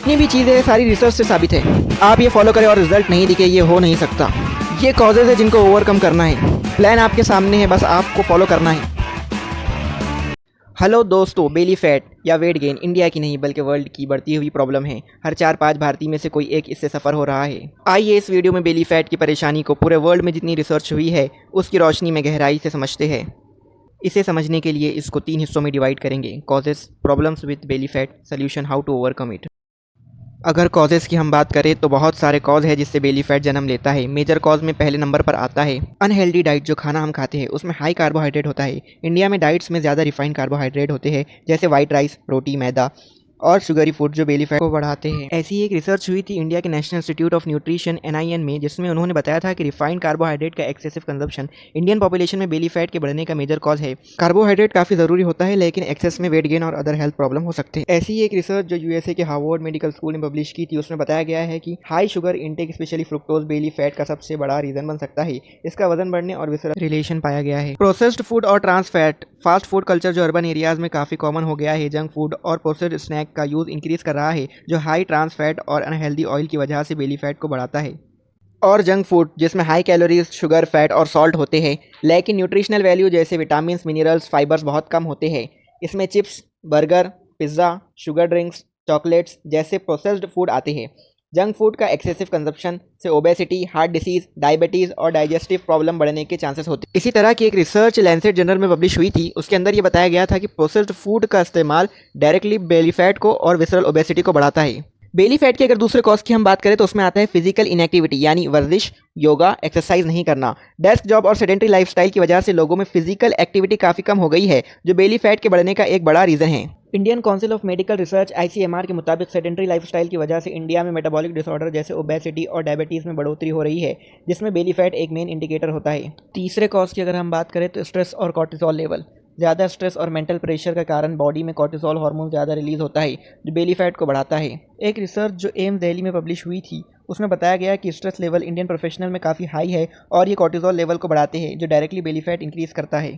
जितनी भी चीज़ें हैं सारी रिसर्च से साबित है। आप ये फॉलो करें और रिजल्ट नहीं दिखे, ये हो नहीं सकता। ये कॉजेज़ है जिनको ओवरकम करना है। प्लान आपके सामने है, बस आपको फॉलो करना है। हेलो दोस्तों, बेली फैट या वेट गेन इंडिया की नहीं बल्कि वर्ल्ड की बढ़ती हुई प्रॉब्लम है। हर 4-5 भारतीय में से कोई एक इससे सफ़र हो रहा है। आइए इस वीडियो में बेली फैट की परेशानी को पूरे वर्ल्ड में जितनी रिसर्च हुई है उसकी रोशनी में गहराई से समझते हैं। इसे समझने के लिए इसको 3 हिस्सों में डिवाइड करेंगे। Causes, problems with belly fat, solution, how to overcome it. अगर कॉजेज़ की हम बात करें तो बहुत सारे कॉज है जिससे बेली फैट जन्म लेता है। मेजर कॉज में पहले नंबर पर आता है अनहेल्दी डाइट। जो खाना हम खाते हैं उसमें हाई कार्बोहाइड्रेट होता है। इंडिया में डाइट्स में ज़्यादा रिफाइंड कार्बोहाइड्रेट होते हैं, जैसे वाइट राइस, रोटी, मैदा और शुगरी फूड जो बेली फैट को बढ़ाते हैं। ऐसी एक रिसर्च हुई थी इंडिया के national institute of nutrition NIN में, जिसमें उन्होंने बताया था कि रिफाइंड कार्बोहाइड्रेट का एक्सेसिव कंजप्शन इंडियन पॉपुलेशन में बेली फैट के बढ़ने का मेजर कॉज है। कार्बोहाइड्रेट काफ़ी ज़रूरी होता है, लेकिन एक्सेस में वेट गेन और अदर हेल्थ प्रॉब्लम हो सकते हैं। ऐसी एक रिसर्च जो USA के हार्वर्ड मेडिकल स्कूल ने पब्लिश की थी, उसमें बताया गया है कि high sugar intake specially fructose belly fat का सबसे बड़ा रीजन बन सकता है। इसका वजन बढ़ने और विसरल रिलेशन पाया गया है। प्रोसेस्ड फूड और trans fat, fast food culture जो अर्बन एरियाज में काफ़ी कॉमन हो गया है। जंक फूड और प्रोसेस्ड स्नैक का यूज़ इंक्रीज कर रहा है, जो हाई ट्रांस फैट और अनहेल्दी ऑयल की वजह से बेली फैट को बढ़ाता है। और जंक फूड जिसमें हाई कैलोरीज, शुगर, फैट और सॉल्ट होते हैं, लेकिन न्यूट्रिशनल वैल्यू जैसे विटामिन, मिनरल्स, फाइबर्स बहुत कम होते हैं। इसमें chips, burger, pizza, sugar drinks, chocolates जैसे प्रोसेस्ड फूड आते हैं। जंक फूड का एक्सेसिव कंजप्शन से ओबेसिटी, हार्ट डिसीज, डायबिटीज़ और डाइजेस्टिव प्रॉब्लम बढ़ने के चांसेस होते हैं। इसी तरह की एक रिसर्च लैंसेट जर्नल में पब्लिश हुई थी। उसके अंदर ये बताया गया था कि प्रोसेस्ड फूड का इस्तेमाल डायरेक्टली बेली फैट को और विसरल ओबेसिटी को बढ़ाता है। बेली फैट की अगर दूसरे कॉज की हम बात करें तो उसमें आता है फिजिकल इनएक्टिविटी, यानी वर्जिश, योगा, एक्सरसाइज नहीं करना। डेस्क जॉब और सेडेंटरी लाइफस्टाइल की वजह से लोगों में फिजिकल एक्टिविटी काफ़ी कम हो गई है, जो बेली फैट के बढ़ने का एक बड़ा रीज़न है। Indian council of medical research ICMR के मुताबिक सेडेंटरी लाइफस्टाइल की वजह से इंडिया में मेटाबॉलिक डिसऑर्डर जैसे ओबेसिटी और डायबिटीज़ में बढ़ोतरी हो रही है, जिसमें बेली फैट एक मेन इंडिकेटर होता है। तीसरे कॉज की अगर हम बात करें तो स्ट्रेस और कॉर्टिसोल लेवल। ज़्यादा स्ट्रेस और मेंटल प्रेशर के कारण बॉडी में कॉर्टिसोल हार्मोन ज़्यादा रिलीज होता है, जो बेली फैट को बढ़ाता है। एक रिसर्च जो एम्स दिल्ली में पब्लिश हुई थी, उसमें बताया गया कि स्ट्रेस लेवल इंडियन प्रोफेशनल में काफ़ी हाई है और ये कॉर्टिसोल लेवल को बढ़ाते हैं, जो डायरेक्टली बेली फैट इंक्रीज करता है।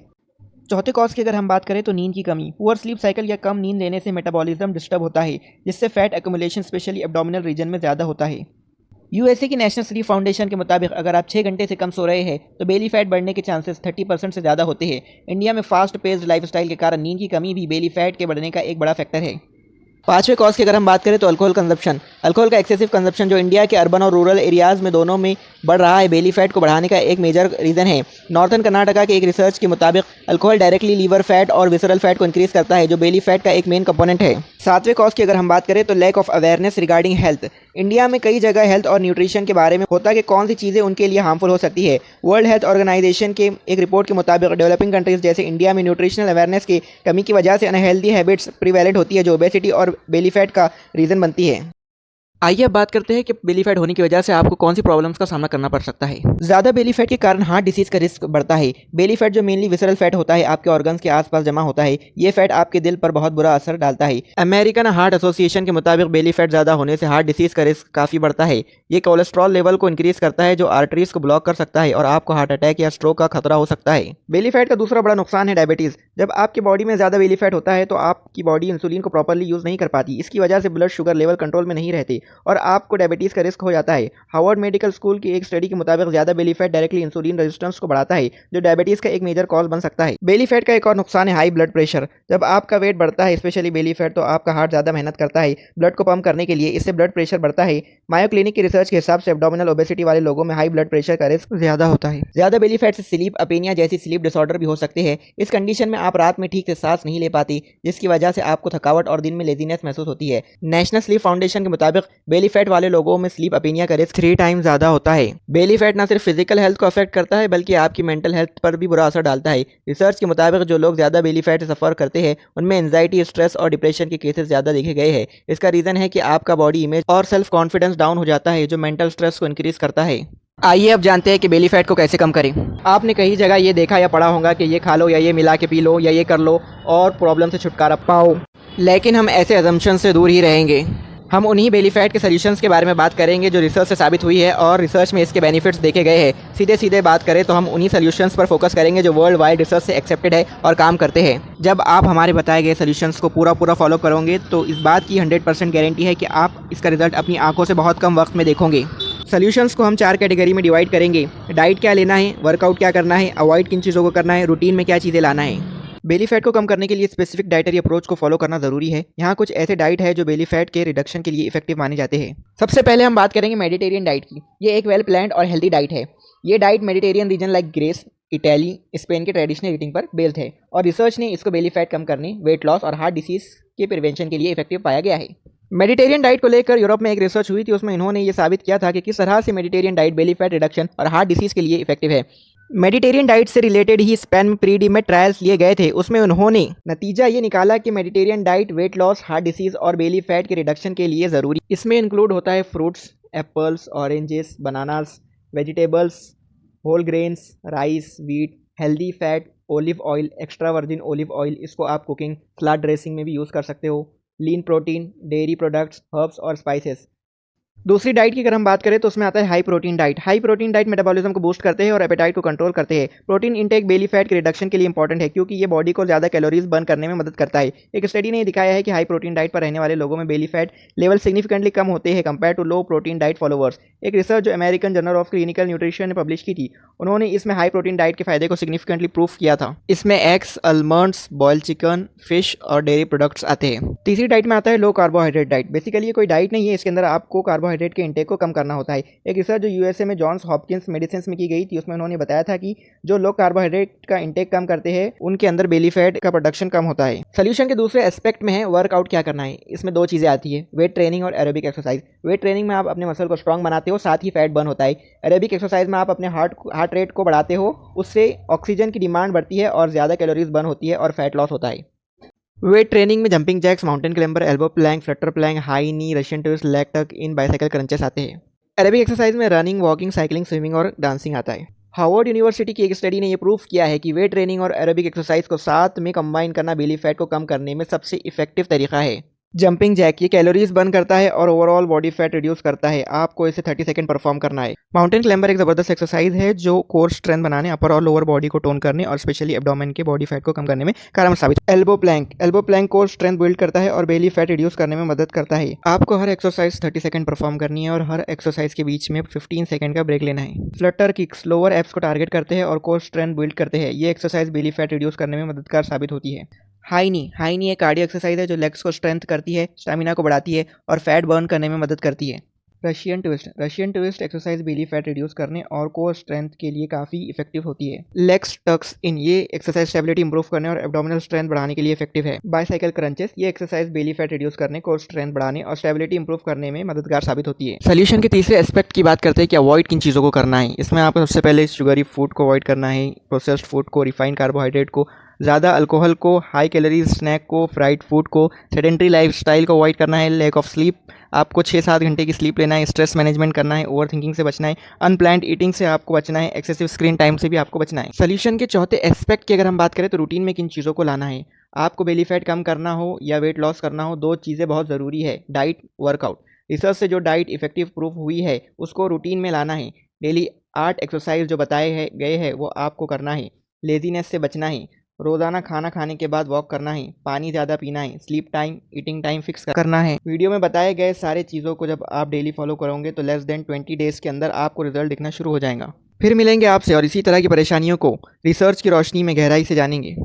चौथे कॉज की अगर हम बात करें तो नींद की कमी। पुअर स्लीप साइकिल या कम नींद लेने से मेटाबॉलिज्म डिस्टर्ब होता है, जिससे fat accumulation specially abdominal region में ज़्यादा होता है। USA की नेशनल स्लीप फाउंडेशन के मुताबिक अगर आप 6 घंटे से कम सो रहे हैं तो बेली फैट बढ़ने के चांसेस 30% से ज़्यादा होते हैं। इंडिया में फास्ट पेस्ड लाइफस्टाइल के कारण नींद की कमी भी बेली फैट के बढ़ने का एक बड़ा फैक्टर है। पांचवें कॉज की अगर हम बात करें तो अल्कोहल कंजप्शन। अल्कोहल का एक्सेसिव कंजप्शन जो इंडिया के अर्बन और रूरल एरियाज में दोनों में बढ़ रहा है, बेली फैट को बढ़ाने का एक मेजर रीज़न है। नॉर्थन कर्नाटका के एक रिसर्च के मुताबिक अल्कोहल डायरेक्टली लीवर फैट और विसरल फैट को इंक्रीज करता है, जो बेली फैट का एक मेन कंपोनेंट है। सातवें कॉज की अगर हम बात करें तो lack of awareness regarding health. India में कई जगह हेल्थ और न्यूट्रिशन के बारे में होता कि कौन सी चीज़ें उनके लिए हार्मफुल हो सकती है। वर्ल्ड हेल्थ ऑर्गेनाइजेशन के एक रिपोर्ट के मुताबिक डेवलपिंग कंट्रीज जैसे इंडिया में न्यूट्रिशनल अवेयरनेस की कमी की वजह से अनहेल्दी हैबिट्स प्रिवेलेंट होती है, जो ओबेसिटी और बेली फैट का रीज़न बनती है। आइए अब बात करते हैं कि बेली फैट होने की वजह से आपको कौन सी प्रॉब्लम्स का सामना करना पड़ सकता है। ज़्यादा बेली फैट के कारण हार्ट डिसीज का रिस्क बढ़ता है। बेली फैट जो मेनली विसरल फैट होता है, आपके ऑर्गन्स के आसपास जमा होता है। ये फैट आपके दिल पर बहुत बुरा असर डालता है। अमेरिकन हार्ट एसोसिएशन के मुताबिक बेली फैट ज़्यादा होने से हार्ट डिसीज का रिस्क काफ़ी बढ़ता है। ये कोलेस्ट्रॉल लेवल को इंक्रीज करता है, जो आर्टरीज को ब्लॉक कर सकता है और आपको हार्ट अटैक या स्ट्रोक का खतरा हो सकता है। बेली फैट का दूसरा बड़ा नुकसान है डायबिटीज़। जब आपकी बॉडी में ज़्यादा बेली फैट होता है तो आपकी बॉडी इंसुलिन को प्रॉपरली यूज़ नहीं कर पाती। इसकी वजह से ब्लड शुगर लेवल कंट्रोल में नहीं रहते और आपको डायबिटीज़ का रिस्क हो जाता है। हार्वर्ड मेडिकल स्कूल की एक स्टडी के मुताबिक ज़्यादा belly fat directly insulin resistance को बढ़ाता है, जो डायबिटीज़ का एक मेजर कॉज बन सकता है। बेली फैट का एक और नुकसान है हाई ब्लड प्रेशर। जब आपका वेट बढ़ता है, स्पेशली बेली फैट, तो आपका हार्ट ज़्यादा मेहनत करता है ब्लड को पंप करने के लिए। इससे ब्लड प्रेशर बढ़ता है। मायो क्लिनिक की रिसर्च के हिसाब से एब्डोमिनल ओबेसिटी वाले लोगों में हाई ब्लड प्रेशर का रिस्क ज़्यादा होता है। ज़्यादा बेली फैट से स्लीप अपीनिया जैसी स्लीप डिसऑर्डर भी हो सकते हैं। इस कंडीशन में आप रात में ठीक से सांस नहीं ले पाती, जिसकी वजह से आपको थकावट और दिन में लेजीनेस महसूस होती है। नेशनल स्लीप फाउंडेशन के मुताबिक बेली फैट वाले लोगों में स्लीप अपीनिया का रिस्क 3 टाइम ज़्यादा होता है। बेली फैट न सिर्फ फिजिकल हेल्थ को अफेक्ट करता है बल्कि आपकी मेंटल हेल्थ पर भी बुरा असर डालता है। रिसर्च के मुताबिक जो लोग ज़्यादा बेली फैट से सफ़र करते हैं उनमें एंजाइटी, स्ट्रेस और डिप्रेशन के केसेस ज़्यादा देखे गए हैं। इसका रीज़न है कि आपका बॉडी इमेज और सेल्फ कॉन्फिडेंस डाउन हो जाता है, जो मेंटल स्ट्रेस को इंक्रीज करता है। आइए अब जानते हैं कि बेली फैट को कैसे कम करें। आपने कई जगह ये देखा या पढ़ा होगा कि ये खा लो या ये मिला के पी लो या ये कर लो और प्रॉब्लम से छुटकारा पाओ, लेकिन हम ऐसे अजम्पशन से दूर ही रहेंगे। हम उन्हीं बेली फैट के सॉल्यूशंस के बारे में बात करेंगे जो रिसर्च से साबित हुई है और रिसर्च में इसके बेनिफिट्स देखे गए हैं। सीधे सीधे बात करें तो हम उन्हीं सॉल्यूशंस पर फोकस करेंगे जो वर्ल्ड वाइड रिसर्च से एक्सेप्टेड है और काम करते हैं। जब आप हमारे बताए गए सॉल्यूशंस को पूरा फॉलो करोगे तो इस बात की 100% गारंटी है कि आप इसका रिजल्ट अपनी आंखों से बहुत कम वक्त में देखोगे। सॉल्यूशंस को हम 4 कैटेगरी में डिवाइड करेंगे। डाइट क्या लेना है, वर्कआउट क्या करना है, अवॉइड किन चीज़ों को करना है, रूटीन में क्या चीज़ें लाना है। बेली फैट को कम करने के लिए स्पेसिफिक डाइटरी अप्रोच को फॉलो करना जरूरी है। यहाँ कुछ ऐसे डाइट है जो बेली फैट के रिडक्शन के लिए इफेक्टिव माने जाते हैं। सबसे पहले हम बात करेंगे मेडिटेरियन डाइट की। ये एक वेल प्लान्ड और हेल्दी डाइट है। ये diet Mediterranean region like Greece, Italy, Spain के ट्रेडिशनल ईटिंग पर बेस्ड है और रिसर्च ने इसको बेली फैट कम करने, वेट लॉस और हार्ट डिसीज के प्रिवेंशन के लिए इफेक्टिव पाया गया है। मेडिटेरियन डाइट को लेकर यूरोप में एक रिसर्च हुई थी। उसमें इन्होंने ये साबित किया था कि किस तरह से Mediterranean diet belly fat reduction और हार्ट डिसीज के लिए इफेक्टिव है। मेडिटेरियन डाइट से रिलेटेड ही स्पेन में प्री-डी में ट्रायल्स लिए गए थे। उसमें उन्होंने नतीजा ये निकाला कि Mediterranean diet weight loss, heart disease और बेली फैट के रिडक्शन के लिए ज़रूरी। इसमें इंक्लूड होता है fruits, apples, oranges, bananas, vegetables, whole grains, rice, wheat, healthy fat, olive oil, extra virgin olive oil, इसको आप कुकिंग, सलाद ड्रेसिंग में भी यूज़ कर सकते हो, lean protein, dairy products, herbs और स्पाइसेस। दूसरी डाइट की अगर हम बात करें तो उसमें आता है high protein diet. High protein diet metabolism को बूस्ट करते हैं और एपेटाइट को कंट्रोल करते हैं। प्रोटीन इंटेक बेली फैट के रिडक्शन के लिए इंपॉर्टेंट है क्योंकि ये बॉडी को ज़्यादा कैलोरीज बर्न करने में मदद करता है। एक स्टडी ने दिखाया है कि हाई प्रोटीन डाइट पर रहने वाले लोगों में बेली फैट लेवल सिग्निफिकेंटली कम होते हैं compare to low protein diet followers. एक रिसर्च जो American Journal of Clinical Nutrition ने पब्लिश की थी, उन्होंने इसमें हाई प्रोटीन डाइट के फायदे को सिग्निफिकेंटली प्रूफ किया था। इसमें eggs, almonds, boiled chicken, fish और डेयरी प्रोडक्ट्स आते हैं। तीसरी डाइट में आता है लो कार्बोहाइड्रेट डाइट। बेसिकली ये कोई डाइट नहीं है, इसके अंदर आपको कार्बोहाइड्रेट के इंटेक को कम करना होता है। एक रिसर्च जो यूएसए में जॉन्स हॉपकिंस मेडिसिन में की गई थी, उसमें उन्होंने बताया था कि जो लोग कार्बोहाइड्रेट का इंटेक कम करते हैं उनके अंदर बेली फैट का प्रोडक्शन कम होता है। सोल्यूशन के दूसरे एस्पेक्ट में है वर्कआउट क्या करना है। इसमें 2 चीजें आती है, वेट ट्रेनिंग और एरोबिक एक्सरसाइज। वेट ट्रेनिंग में आप अपने मसल को स्ट्रांग बनाते हो, साथ ही फैट बर्न होता है। एरोबिक एक्सरसाइज में आप अपने हार्ट रेट को बढ़ाते हो, उससे ऑक्सीजन की डिमांड बढ़ती है और ज़्यादा कैलोरीज बर्न होती है और फैट लॉस होता है। वेट ट्रेनिंग में jumping jacks, mountain climber, elbow plank, flutter plank, high knee, Russian twist, leg tuck, इन बाइसाइकिल क्रंचेस आते हैं। एरोबिक एक्सरसाइज में रनिंग, वॉकिंग, साइकिलिंग, स्विमिंग और डांसिंग आता है। हार्वर्ड यूनिवर्सिटी की एक स्टडी ने यह प्रूफ किया है कि वेट ट्रेनिंग और एरोबिक एक्सरसाइज को साथ में कंबाइन करना बेली फैट को कम करने में सबसे इफेक्टिव तरीका है। जंपिंग जैक ये कैलोरीज बर्न करता है और ओवरऑल बॉडी फैट रिड्यूस करता है। आपको इसे 30 सेकंड परफॉर्म करना है। माउंटेन क्लाइंबर एक ज़बरदस्त एक्सरसाइज है जो कोर स्ट्रेंथ बनाने, अपर और लोअर बॉडी को टोन करने और स्पेशली एब्डोमेन के बॉडी फैट को कम करने में कारगर साबित। Elbow Planck core strength build करता है और बेली फैट रिड्यूस करने में मदद करता है। आपको हर एक्सरसाइज 30 सेकंड परफॉर्म करनी है और हर एक्सरसाइज के बीच में 15 सेकंड का ब्रेक लेना है। फ्लटर किक्स लोअर एब्स को टारगेट करते हैं और कोर स्ट्रेंथ बिल्ड करते हैं। ये एक्सरसाइज बेली फैट रिड्यूस करने में मददगार साबित होती है। हाई नी एक कार्डियो एक्सरसाइज है जो लेग्स को स्ट्रेंथ करती है, स्टैमिना को बढ़ाती है और फैट बर्न करने में मदद करती है। Russian twist exercise belly fat reduce करने और कोर स्ट्रेंथ के लिए काफ़ी इफेक्टिव होती है। लेग्स टक्स इन ये एक्सरसाइज स्टेबिलिटी इंप्रूव करने और एब्डोमिनल स्ट्रेंथ बढ़ाने के लिए इफेक्टिव है। बाइसाइकिल क्रंचेस ये एक्सरसाइज बेली फैट रिड्यूस करने, कोर स्ट्रेंथ बढ़ाने और स्टेबिलिटी इंप्रूव करने में मददगार साबित होती है। सोल्यूशन के तीसरे एस्पेक्ट की बात करते हैं कि अवॉइड किन चीज़ों को करना है। इसमें आपको सबसे पहले शुगरी फूड को अवॉइड करना है, प्रोसेस्ड फूड को, रिफाइंड कार्बोहाइड्रेट को, ज़्यादा अल्कोहल को, हाई कैलोरीज स्नैक को, फ्राइड फूड को, सेडेंट्री लाइफस्टाइल को अवॉइड करना है, लैक ऑफ स्लीप, आपको 6-7 घंटे की स्लीप लेना है, स्ट्रेस मैनेजमेंट करना है, ओवर थिंकिंग से बचना है, अनप्लान्ड ईटिंग से आपको बचना है, एक्सेसिव स्क्रीन टाइम से भी आपको बचना है। सोल्यूशन के चौथे एस्पेक्ट की अगर हम बात करें तो रूटीन में किन चीज़ों को लाना है। आपको बेली फैट कम करना हो या वेट लॉस करना हो, 2 चीज़ें बहुत ज़रूरी है, डाइट, वर्कआउट। रिसर्च से जो डाइट इफेक्टिव प्रूफ हुई है उसको रूटीन में लाना है। डेली 8 एक्सरसाइज जो बताए गए हैं वो आपको करना है। लेजीनेस से बचना है, रोज़ाना खाना खाने के बाद वॉक करना है, पानी ज़्यादा पीना है, sleep time, eating time fix करना है। वीडियो में बताए गए सारे चीज़ों को जब आप डेली फॉलो करोगे तो लेस देन 20 डेज़ के अंदर आपको रिजल्ट दिखना शुरू हो जाएगा। फिर मिलेंगे आपसे और इसी तरह की परेशानियों को रिसर्च की रोशनी में गहराई से जानेंगे।